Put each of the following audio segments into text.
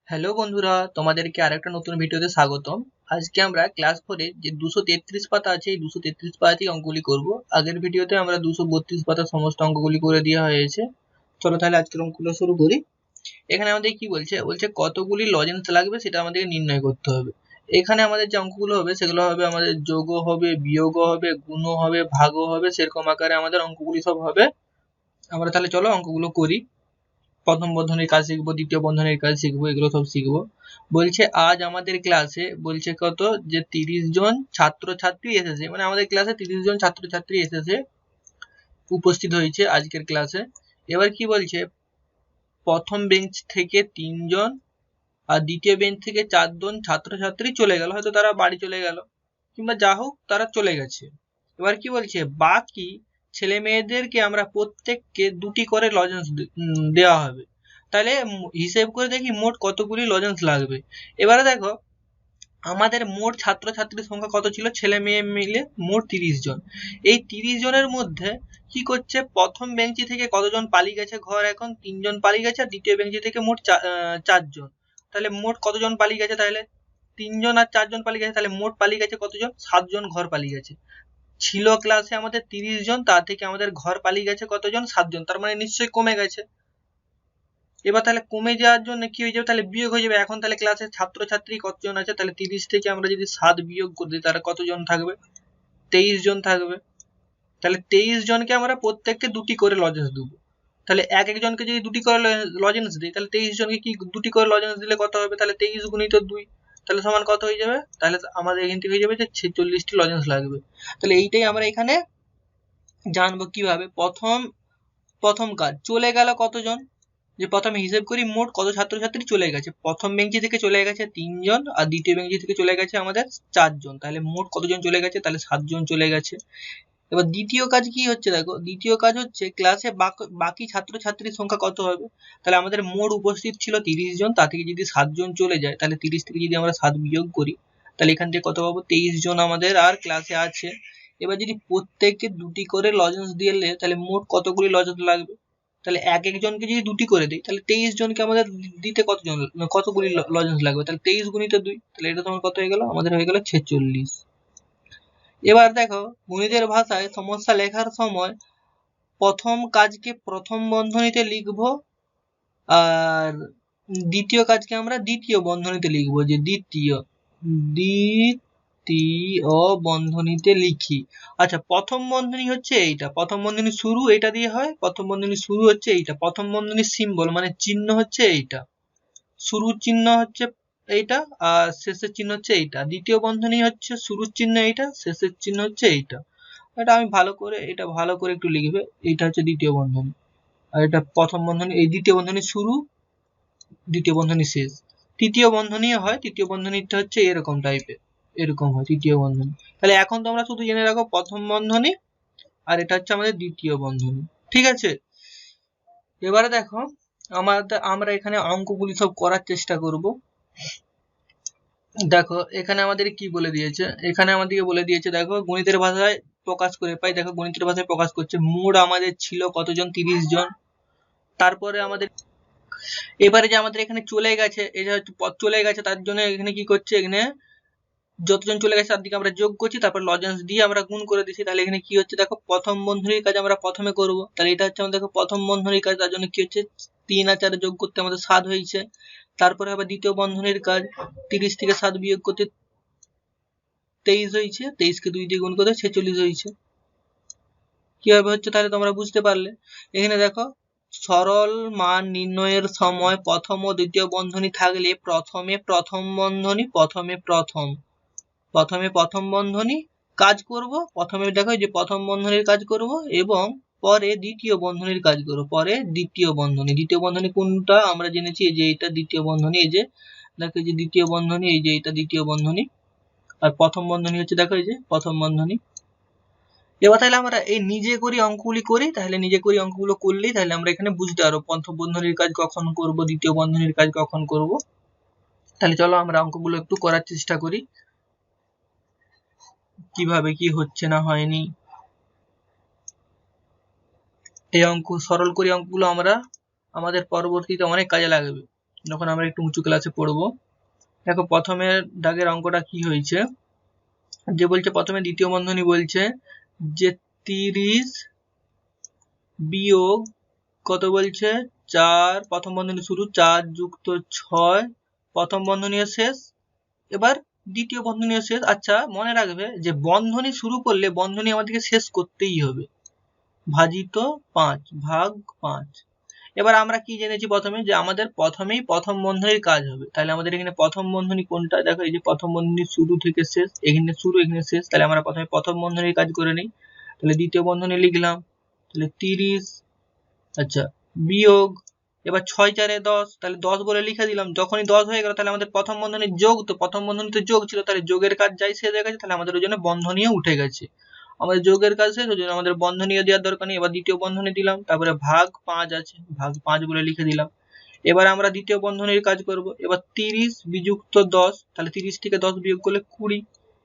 Hello বন্ধুরা, তোমাদেরকে আরেকটা নতুন ভিডিওতে স্বাগতম। আজকে আমরা ক্লাস 4 এর যে 233 পাতা আছে এই 233 পাতা থেকে অঙ্কগুলি করব। আগের ভিডিওতে আমরা 232 পাতার সমস্ত অঙ্কগুলি করে দেওয়া হয়েছে। চলো তাহলে আজকের অঙ্কগুলো শুরু করি। এখানে আমাদের কি বলছে কতগুলি লজেন্স লাগবে সেটা আমাদেরকে নির্ণয় করতে হবে। এখানে আমাদের যে অঙ্কগুলো হবে সেগুলো হবে আমাদের যোগও হবে, বিয়োগও হবে, গুণও হবে, ভাগও হবে, সেরকম আকারে আমাদের অঙ্কগুলি সব হবে। আমরা তাহলে চলো অঙ্কগুলো করি। প্রথম বন্ধনীর কাজ শিখবো, দ্বিতীয় বন্ধনীর কাজ শিখবো, এগুলো সব শিখবো। বলছে আজ আমাদের ক্লাসে বলছে কত যে 30 জন ছাত্রছাত্রী এসেছে, মানে আমাদের ক্লাসে 30 জন ছাত্রছাত্রী এসেছে, উপস্থিত হয়েছে আজকের ক্লাসে। এবার কি বলছে, প্রথম বেঞ্চ থেকে 3 জন আর দ্বিতীয় বেঞ্চ থেকে 4 জন ছাত্রছাত্রী চলে গেল, হয়তো তারা বাড়ি চলে গেল কিংবা যা হোক তারা চলে গেছে। এবার কি বলছে, বাকি ছেলে মেয়েদেরকে আমরা প্রত্যেককে 2টি করে লজেন্স দেওয়া হবে। তাহলে হিসেব করে দেখি মোট কতগুলি লজেন্স লাগবে। এবারে দেখো আমাদের মোট ছাত্রছাত্রীর সংখ্যা কত ছিল, ছেলে মেয়ে মিলে মোট 30 জন। এই 30 জনের মধ্যে কি করছে, প্রথম বেঞ্চি থেকে কতজন পালিয়ে গেছে, ঘর এখন 3 জন পালিয়ে গেছে, আর দ্বিতীয় বেঞ্চি থেকে মোট 4 জন। তাহলে মোট কতজন পালিয়ে গেছে, তাহলে 3 জন আর 4 জন পালিয়ে গেছে, তাহলে মোট পালিয়ে গেছে কতজন, 7 জন ঘর পালিয়ে গেছে। ছিল ক্লাসে আমাদের 30 জন, তার থেকে আমাদের ঘর পালিয়ে গেছে কতজন, 7 জন, তার মানে নিশ্চয়ই কমে গেছে। এবার তাহলে কমে যাওয়ার জন্য কি হয়ে যাবে, তাহলে বিয়োগ হয়ে যাবে। এখন তাহলে ক্লাসে ছাত্রছাত্রী কতজন আছে, তাহলে 30 থেকে আমরা যদি 7 বিয়োগ করে দিই তাহলে কতজন থাকবে, 23 জন থাকবে। তাহলে 23 জনকে আমরা প্রত্যেককে 2টি করে লজেন্স দেবো। তাহলে এক একজনকে যদি 2টি করে লজেন্স দিই, তাহলে 23 জনকে কি 2টি করে লজেন্স দিলে কত হবে, তাহলে 23 গুণিত 2, তাহলে সমান কত হয়ে যাবে, তাহলে আমাদের এখান থেকে হয়ে যাবে যে 46টি লজেন্স লাগবে। তাহলে এইটাই আমরা এখানে জানবো কিভাবে। প্রথম কাজ, চলে গেল কতজন, যে প্রথমে হিসেব করি মোট কত ছাত্রছাত্রী চলে গেছে। প্রথম বেঞ্চি থেকে চলে গেছে 3 জন আর দ্বিতীয় বেঞ্চি থেকে চলে গেছে আমাদের 4 জন, তাহলে মোট কতজন চলে গেছে, তাহলে 7 জন চলে গেছে। এবার দ্বিতীয় কাজ কি হচ্ছে, দেখো দ্বিতীয় কাজ হচ্ছে ক্লাসে বাকি ছাত্রছাত্রীর সংখ্যা কত হবে। তাহলে আমাদের মোট উপস্থিত ছিল 30 জন, তা থেকে যদি 7 জন চলে যায়, তাহলে 30 থেকে যদি আমরা 7 বিয়োগ করি, তাহলে এখান থেকে কত পাবো, 23 জন আমাদের আর ক্লাসে আছে। এবার যদি প্রত্যেককে 2টি করে লজেন্স দিলে তাহলে মোট কতগুলি লজেন্স লাগবে, তাহলে এক একজনকে যদি 2টি করে দিই তাহলে 23 জনকে আমাদের দিতে কতগুলি লজেন্স লাগবে, তাহলে 23 গুণিত 2, তাহলে এটা তোমার কত হয়ে গেল, আমাদের হয়ে গেল 46। এবার দেখো গণিতের ভাষায় সমস্যা লেখার সময় প্রথম কাজকে প্রথম বন্ধনীতে লিখবো আর দ্বিতীয় কাজকে আমরা দ্বিতীয় বন্ধনীতে লিখবো, যে দ্বিতীয় বন্ধনীতে লিখি। আচ্ছা, প্রথম বন্ধনী হচ্ছে এইটা, প্রথম বন্ধনী শুরু এটা দিয়ে হয়, প্রথম বন্ধনী শুরু হচ্ছে এইটা, প্রথম বন্ধনীর সিম্বল মানে চিহ্ন হচ্ছে এইটা, শুরুর চিহ্ন হচ্ছে এইটা আর শেষের চিহ্ন হচ্ছে এইটা। দ্বিতীয় বন্ধনী হচ্ছে শুরুর চিহ্ন এইটা, শেষের চিহ্ন হচ্ছে এইটা। এটা আমি এটা ভালো করে একটু লিখবে। এইটা হচ্ছে দ্বিতীয় বন্ধনী আর এটা প্রথম বন্ধনী, এই দ্বিতীয় বন্ধনী শুরু, দ্বিতীয় বন্ধনী শেষ। তৃতীয় বন্ধনী হয়, তৃতীয় বন্ধনীটা হচ্ছে এরকম টাইপের, এরকম হয় তৃতীয় বন্ধনী। তাহলে এখন তোমরা শুধু জেনে রাখো প্রথম বন্ধনী আর এটা হচ্ছে আমাদের দ্বিতীয় বন্ধনী, ঠিক আছে। এবারে দেখো আমরা এখানে অঙ্কগুলি সব করার চেষ্টা করব। দেখো এখানে আমাদের কি বলে দিয়েছে, এখানে আমাদেরকে বলে দিয়েছে, দেখো গণিতের ভাষায় প্রকাশ করে পাই, দেখো গণিতের ভাষায় প্রকাশ করছে মোট আমাদের ছিল কতজন, 30 জন। তারপরে আমাদের এবারে যে আমাদের এখানে চলে গেছে, এটা হচ্ছে পথ চলে গেছে, তার জন্য এখানে কি করছে, এখানে যতজন চলে গেছে তার দিকে আমরা যোগ করছি, তারপর লজেন্স দিয়ে আমরা গুণ করে দিচ্ছি। তাহলে এখানে কি হচ্ছে, দেখো প্রথম বন্ধনীর কাজ আমরা প্রথমে করব, তাহলে এটা হচ্ছে আমাদের প্রথম বন্ধনীর কাজ, তার জন্য কি হচ্ছে 3 আর 4 যোগ করতে আমাদের 7 হয়েছে। তারপরে আবার দ্বিতীয় বন্ধনীর কাজ, 30 থেকে 7 বিয়োগ করতে 23 হয়েছে, 23 কে 2 দিয়ে গুণ করতে 46 হয়েছে। কিভাবে হচ্ছে তাহলে তোমরা বুঝতে পারলে। এখানে দেখো সরল মান নির্ণয়ের সময় প্রথম ও দ্বিতীয় বন্ধনী থাকলে প্রথমে প্রথম বন্ধনী কাজ করব, প্রথমে দেখো যে প্রথম বন্ধনীর কাজ করব এবং পরে দ্বিতীয় বন্ধনীর কাজ করব, পরে দ্বিতীয় বন্ধনী কোনটা আমরা জেনেছি, এই যে এটা দ্বিতীয় বন্ধনী, এই যে দেখো যে দ্বিতীয় বন্ধনী, এই যে এটা দ্বিতীয় বন্ধনী আর প্রথম বন্ধনী হচ্ছে দেখো এই যে প্রথম বন্ধনী। এবার তাহলে আমরা এই নিজে করি অঙ্কগুলি করি, তাহলে নিজে করি অঙ্কগুলো করলেই তাহলে আমরা এখানে বুঝতে পারবো প্রথম বন্ধনীর কাজ কখন করব, দ্বিতীয় বন্ধনীর কাজ কখন করব। তাহলে চলো আমরা অঙ্কগুলো একটু করার চেষ্টা করি কিভাবে কি হচ্ছে না হয়নি। এই অঙ্ক সরল করি অঙ্কগুলো আমরা আমাদের পরবর্তীতে অনেক কাজে লাগবে। যখন আমরা একটু উঁচু ক্লাসে পড়বো। দেখো প্রথমের দাগের অঙ্কটা কি হয়েছে, যে বলছে প্রথমে দ্বিতীয় বন্ধনী বলছে যে 30 বিয়োগ কত বলছে 4, প্রথম বন্ধনী শুরু 4 যুক্ত 6 প্রথম বন্ধনী শেষ, এবার দ্বিতীয় বন্ধনী শেষ। আচ্ছা মনে রাখবে যে বন্ধনী শুরু করলে বন্ধনী আমাদেরকে শেষ করতেই হবে, ভাজিত 5 ভাগ 5। এবার আমরা কি জেনেছি প্রথমে, যে আমাদের প্রথমেই প্রথম বন্ধনীর কাজ হবে। তাহলে আমাদের এখানে প্রথম বন্ধনী কোনটা, দেখো এই যে প্রথম বন্ধনী শুরু থেকে শেষ, এখানে শুরু এখানে শেষ, তাহলে আমরা প্রথমে প্রথম বন্ধনীর কাজ করে নিই। তাহলে দ্বিতীয় বন্ধনী লিখলাম, তাহলে 30, আচ্ছা বিয়োগ, এবার 6 4 10, তাহলে 10 বলে লিখে দিলাম। যখনই 10 হয়ে গেল তাহলে আমাদের প্রথম বন্ধনীর যোগ, তো প্রথম বন্ধনীতে যোগ ছিল, তাহলে যোগের কাজ যাই শেষ হয়ে গেছে, তাহলে আমাদের ওই জন্য বন্ধনীও উঠে গেছে। আমাদের যোগের কাজ শেষ, ওই জন্য আমাদের বন্ধনীও দেওয়ার দরকার নেই। এবার দ্বিতীয় বন্ধনী দিলাম, তারপরে ভাগ 5 আছে, ভাগ 5 বলে লিখে দিলাম। এবার আমরা দ্বিতীয় বন্ধনীর কাজ করব। এবার 30 বিযুক্ত 10, তাহলে 30 থেকে 10 বিয়োগ করলে 20।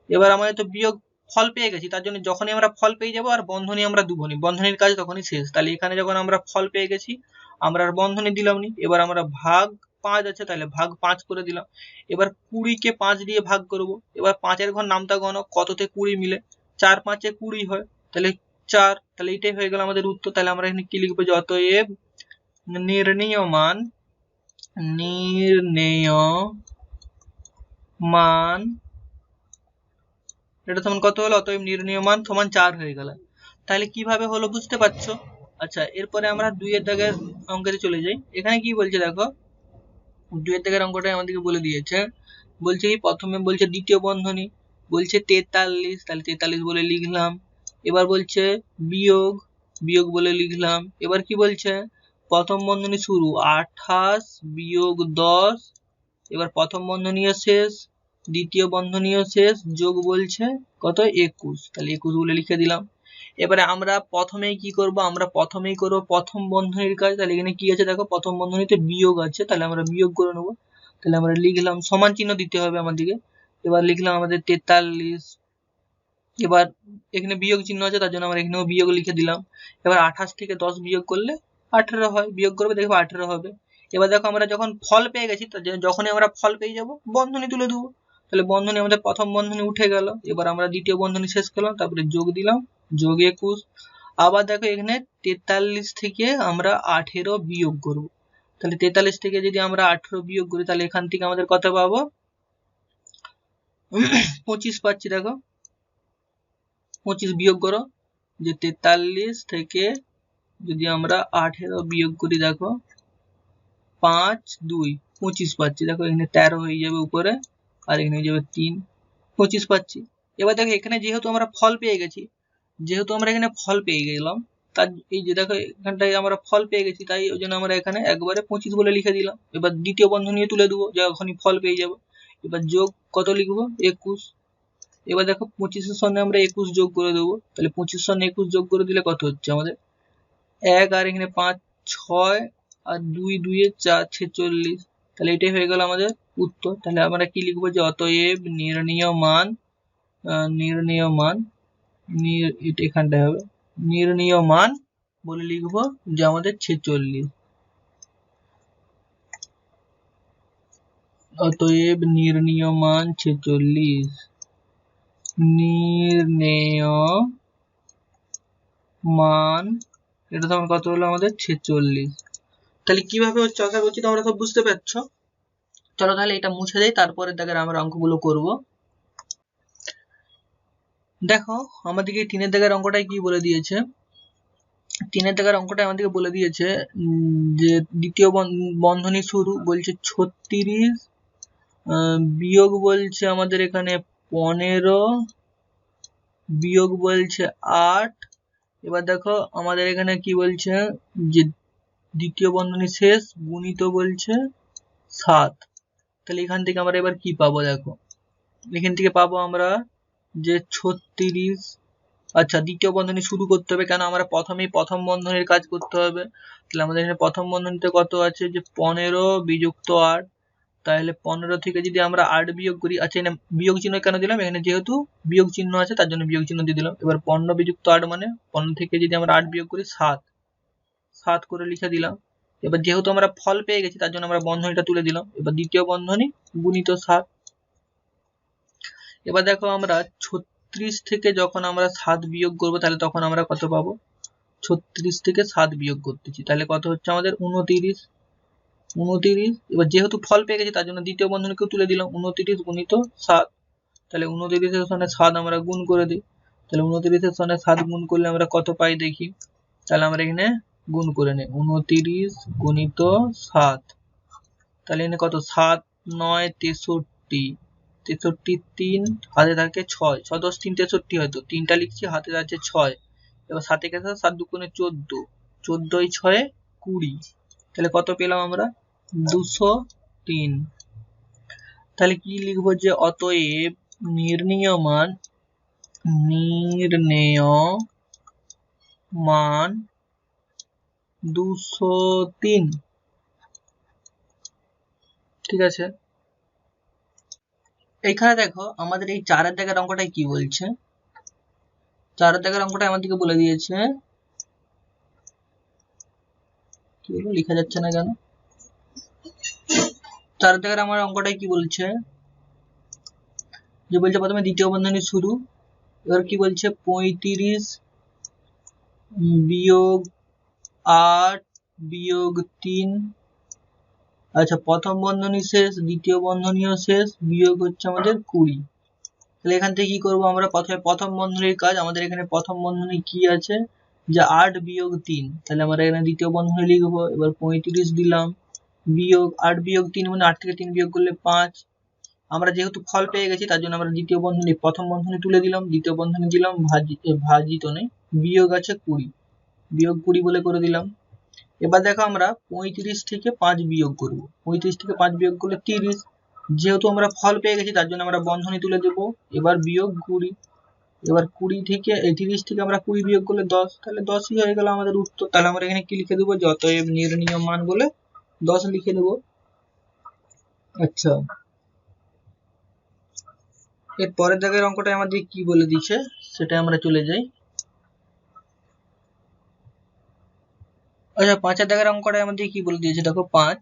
এবার আমাদের তো বিয়োগ ফল পেয়ে গেছি, তার জন্য যখনই আমরা ফল পেয়ে যাব আর বন্ধনী আমরা দুবনি, বন্ধনীর কাজ তখনই শেষ। তাহলে এখানে যখন আমরা ফল পেয়ে গেছি আমরা আর বন্ধনী দিলাম নি। এবার আমরা ভাগ 5 আছে, তাহলে ভাগ 5 করে দিলাম। এবার 20 কে 5 দিয়ে ভাগ করব। এবার 5 এর ঘর নামতা গণক, কততে 20 মিলে, 4 5 এ 20 হয়, তাহলে 4, তাহলে এটাই হয়ে গেল আমাদের উত্তর। তাহলে আমরা এখানে কি লিখবো, যে অতএব নির্ণেয় মান এটা তখন কত হলো, অতএব নির্ণেয় মান সমান 4 হয়ে গেল। তাহলে কিভাবে হলো বুঝতে পারছো। আচ্ছা এরপরে আমরা 2 এর দাগের অঙ্কে চলে যাই। এখানে কি বলছে দেখো, 2 এর দাগের অঙ্কটাই আমাদেরকে বলে দিয়েছে। বলছে কি প্রথমে বলছে দ্বিতীয় বন্ধনী বলছে 43, তাহলে 43 বলে লিখলাম। এবার বলছে বিয়োগ বলে লিখলাম। এবার কি বলছে, প্রথম বন্ধনী শুরু 28 বিয়োগ 10, এবার প্রথম বন্ধনীও শেষ, দ্বিতীয় বন্ধনীও শেষ, যোগ বলছে কত 21, তাহলে 21 বলে লিখে দিলাম। এবারে আমরা প্রথমেই কি করব, আমরা প্রথমেই করব প্রথম বন্ধনীর কাজ। তাহলে এখানে কি আছে দেখো, প্রথম বন্ধনীতে বিয়োগ আছে, তাহলে আমরা বিয়োগ করে নেব। তাহলে আমরা লিখলাম, সমান চিহ্ন দিতে হবে আমাদেরকে। এবার লিখলাম আমাদের 43, এবার এখানে বিয়োগ চিহ্ন আছে তার জন্য আমরা এখানেও বিয়োগ লিখে দিলাম। এবার 28 থেকে 10 বিয়োগ করলে 18 হয়, বিয়োগ করবে দেখবো 18 হবে। এবার দেখো আমরা যখন ফল পেয়ে গেছি, তার জন্য যখনই আমরা ফল পেয়ে যাব বন্ধনী তুলে দেবো। তাহলে বন্ধনী আমাদের প্রথম বন্ধনী উঠে গেল। এবার আমরা দ্বিতীয় বন্ধনী শেষ করলাম, তারপরে যোগ দিলাম, যোগ 21। আবার দেখো এখানে 43 থেকে আমরা 18 বিয়োগ করব। তাহলে 43 থেকে যদি আমরা 18 বিয়োগ করি তাহলে এখান থেকে আমাদের কত পাবো, 25 পাচ্ছি। দেখো 25 বিয়োগ করো, যে 43 থেকে যদি আমরা 18 বিয়োগ করি, দেখো 5 2 25 পাচ্ছি। দেখো এখানে 13 হয়ে যাবে উপরে, আর এখানে হয়ে যাবে 3, 25 পাচ্ছি। এবার দেখো এখানে যেহেতু আমরা ফল পেয়ে গেছি, তার এই যে দেখো এখানটায় আমরা ফল পেয়ে গেছি, তাই ওই জন্য আমরা এখানে একবারে 25 বলে লিখে দিলাম। এবার দ্বিতীয় বন্ধনী তুলে দেবো যখনই ফল পেয়ে যাব। এবার যোগ কত লিখবো, 21। এবার দেখো 25 এর সঙ্গে আমরা 21 যোগ করে দেবো। তাহলে 25 সঙ্গে 21 যোগ করে দিলে কত হচ্ছে আমাদের 1, আর এখানে 5 6, আর 2 2 এ 4 46। তাহলে এটাই হয়ে গেল আমাদের উত্তর। তাহলে আমরা কি লিখবো, যে অতএব নির্ণেয় মান এটা এখানটায় হবে, নির্ণেয় মান বলে লিখবো যে আমাদের 46। অতএব নির্ণেয় মান 46, নির্ণেয় মান এটা তখন কত হলো আমাদের 46। তাহলে কিভাবে হচ্ছে আশা করছি তোমরা সব বুঝতে পারছো। চলো তাহলে এটা মুছে দেই, তারপরে দেখে আমরা অঙ্কগুলো করব। দেখো আমাদেরকে 3 এর দাগের অঙ্কটাই কি বলে দিয়েছে, 3 এর দাগের অঙ্কটা আমাদেরকে বলে দিয়েছে যে দ্বিতীয় বন্ধনী শুরু বলছে 36 বিয়োগ বলছে আমাদের এখানে 15 বিয়োগ বলছে 8। এবার দেখো আমাদের এখানে কি বলছে, যে দ্বিতীয় বন্ধনী শেষ গুণিত বলছে 7। তাহলে এখান থেকে আমরা এবার কি পাবো, দেখো এখান থেকে পাবো আমরা যে 36। আচ্ছা দ্বিতীয় বন্ধনী শুরু করতে হবে, কেন আমরা প্রথমেই প্রথম বন্ধনীর কাজ করতে হবে। তাহলে আমাদের এখানে প্রথম বন্ধনীতে কত আছে, যে 15 বিযুক্ত 8। তাহলে 15 থেকে যদি আমরা 8 বিয়োগ করি, আচ্ছা এখানে বিয়োগ চিহ্ন কেন দিলাম, এখানে যেহেতু বিয়োগ চিহ্ন আছে তার জন্য বিয়োগ চিহ্ন দিয়ে দিলাম। এবার 15 বিযুক্ত 8 মানে 15 থেকে যদি আমরা 8 বিয়োগ করি 7 করে লিখে দিলাম। এবার যেহেতু আমরা ফল পেয়ে গেছি তার জন্য আমরা বন্ধনীটা তুলে দিলাম। এবার দ্বিতীয় বন্ধনী গুণিত 7। এবার দেখো আমরা 36 থেকে যখন আমরা 7 বিয়োগ করবো তাহলে তখন আমরা কত পাবো? 36 থেকে 7 বিয়োগ করতেছি, তাহলে কত হচ্ছে আমাদের? 29। এবার যেহেতু ফল পেয়ে গেছি তার জন্য দ্বিতীয় বন্ধনীকেও তুলে দিলাম। 29 গুণিত 7, তাহলে 29 এর সঙ্গে 7 আমরা গুণ করে দিই। তাহলে 29 এর সঙ্গে 7 গুণ করলে আমরা কত পাই দেখি। তাহলে আমরা এখানে গুণ করে নিই 29 গুণিত 7, তাহলে এখানে কত? 7 9 63, 3 হাতে থাকে 6, 6 10 3 63, হয়তো 3টা লিখছি, হাতে আছে 6। এবার 7 এর সাথে 7 দুগুণে 14, 14 6 20, তাহলে কত পেলাম আমরা? 203। তাহলে কি লিখবো? যে অতএব নির্ণেয় মান 203। ঠিক আছে, এখানে দেখো আমাদের এই 4 দাগের অঙ্কটাই কি বলছে। 4 দাগের অঙ্কটা আমাদেরকে বলে দিয়েছে, কি হলো লেখা যাচ্ছে না কেন? 4 দাগের আমার অঙ্কটাই কি বলছে, যে বলছে প্রথমে দ্বিতীয় বন্ধনী শুরু। এবার কি বলছে? 35 বিয়োগ 8 বিয়োগ 3, আচ্ছা প্রথম বন্ধনী শেষ, দ্বিতীয় বন্ধনীও শেষ, বিয়োগ হচ্ছে আমাদের 20। তাহলে এখান থেকে কি করব আমরা? প্রথমে প্রথম বন্ধনীর কাজ। আমাদের এখানে প্রথম বন্ধনী কি আছে? যে 8 বিয়োগ 3, তাহলে আমরা এখানে দ্বিতীয় বন্ধনী লিখবো। এবার 35 দিলাম, বিয়োগ 8 বিয়োগ 3 মানে 8 থেকে 3 বিয়োগ করলে 5। আমরা যেহেতু ফল পেয়ে গেছি তার জন্য আমরা দ্বিতীয় বন্ধনী প্রথম বন্ধনী তুলে দিলাম, দ্বিতীয় বন্ধনী দিলাম ভাজিত নেই, বিয়োগ আছে 20, বিয়োগ 20 বলে করে দিলাম। এবার দেখো আমরা 35 থেকে 5 বিয়োগ করব। 35 থেকে 5 বিয়োগ করলে 30, যেহেতু আমরা ফল পেয়ে গেছি তার জন্য আমরা বন্ধনী তুলে দেব। এবার বিয়োগ 20, এবার 20 থেকে 30 থেকে আমরা 20 বিয়োগ করলে 10, তাহলে 10ই হয়ে গেল আমাদের উত্তর। তাহলে আমরা এখানে কি লিখে দেবো? অতএব নির্ণেয় মান বলে 10 লিখে দেব। আচ্ছা, এর পরের দাগের অঙ্কটা আমাদের কি বলে দিচ্ছে সেটা আমরা চলে যাই। আচ্ছা, 5 দাগের অঙ্কটা আমাদের কি বলে দিয়েছে দেখো। 5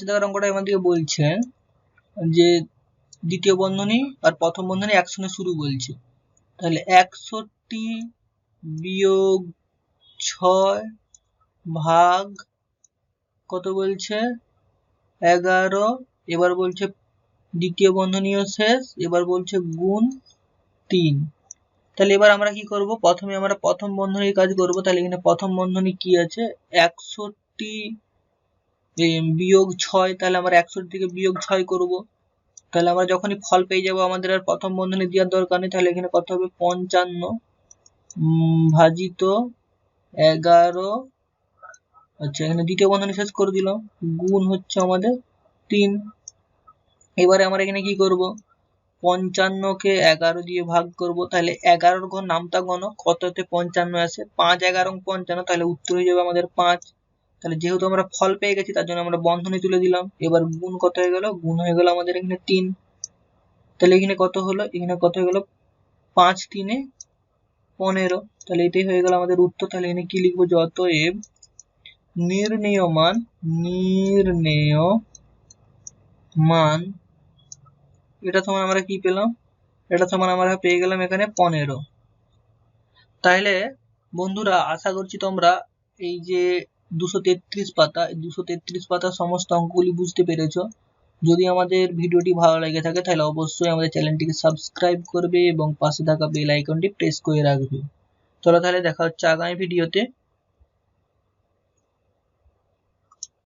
দাগের অঙ্কটা আমাদেরকে বলছে যে দ্বিতীয় বন্ধনী আর প্রথম বন্ধনী একসঙ্গে শুরু বলছে। তাহলে 61 বিয়োগ 6 ভাগ কত বলছে? 11। এবার বলছে দ্বিতীয় বন্ধনীও শেষ, এবার বলছে গুণ 3। তাহলে এবার আমরা কি করব? প্রথমে আমরা প্রথম বন্ধনীর কাজ করব। তাহলে এখানে প্রথম বন্ধনী কি আছে? 61 বিয়োগ 6, তাহলে আমরা 61 থেকে বিয়োগ 6 করব। তাহলে আমরা যখনই ফল পেয়ে যাব আমাদের আর প্রথম বন্ধনী দেওয়ার দরকার নেই। তাহলে এখানে কত হবে? 55 ভাজিত 11। আচ্ছা, এখানে দ্বিতীয় বন্ধনী শেষ করে দিলাম, গুণ হচ্ছে আমাদের 3। এবারে আমরা এখানে কি করব? 55 কে 11 দিয়ে ভাগ করব। তাহলে 11 ঘর নামতা গণ, কততে 55 আসে? 5 11 55, তাহলে উত্তর হয়ে যাবে আমাদের 5। তাহলে যেহেতু আমরা ফল পেয়ে গেছি তার জন্য আমরা বন্ধনী তুলে দিলাম। এবার গুণ কত হয়ে গেল? গুণ হয়ে গেল আমাদের এখানে 3। তাহলে এখানে কত হলো? এখানে কত হয়ে গেল? 5 3 15। তাহলে এটাই হয়ে গেল আমাদের উত্তর। তাহলে এখানে কি লিখবো? যে অতএব নির্ণেয় মান এটা সমান আমরা কি পেলাম? এটা সমান আমরা পেয়ে গেলাম এখানে 15। তাহলে বন্ধুরা আশা করছি তোমরা এই যে 233 পাতা, এই 233 পাতার সমস্ত অঙ্কগুলি বুঝতে পেরেছো। যদি আমাদের ভিডিওটি ভালো লেগে থাকে তাহলে অবশ্যই আমাদের চ্যানেলটিকে সাবস্ক্রাইব করবে এবং পাশে থাকা বেল আইকনটি প্রেস করে রাখবে। চলো তাহলে দেখা হচ্ছে আগামী ভিডিওতে।